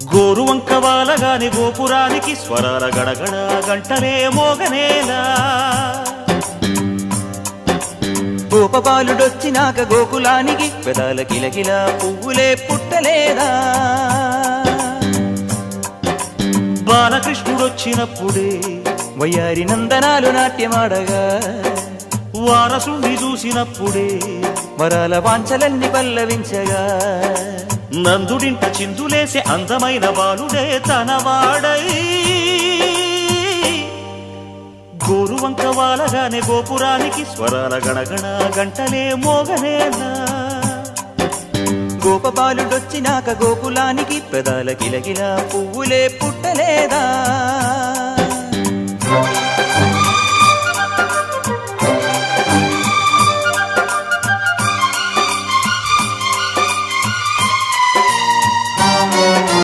గోరువంక వాలగాని గోపురానికి స్వరాల గడగడ గంటలే మోగనేలా గోపబాలుడొచ్చినాక గోకులానికి పెదాల కిలకిల పువ్వులే పుట్టలేదా బాలకృష్ణుడొచ్చినప్పుడే వయ్యారి నందనాలు నాట్యమాడగా వారసుండి చూసినప్పుడే వరాల వాంఛలన్నీ పల్లవించగా నందుడింట చిందులేసే అందమైన బాలుడే తనవాడై గోరువంక వాలగానే గోపురానికి స్వరాల గణగణ గంటలే మోగనేలా గోపబాలుడొచ్చినాక గోకులానికి పెదాల కిలకిల పువ్వులే పుట్టలేదా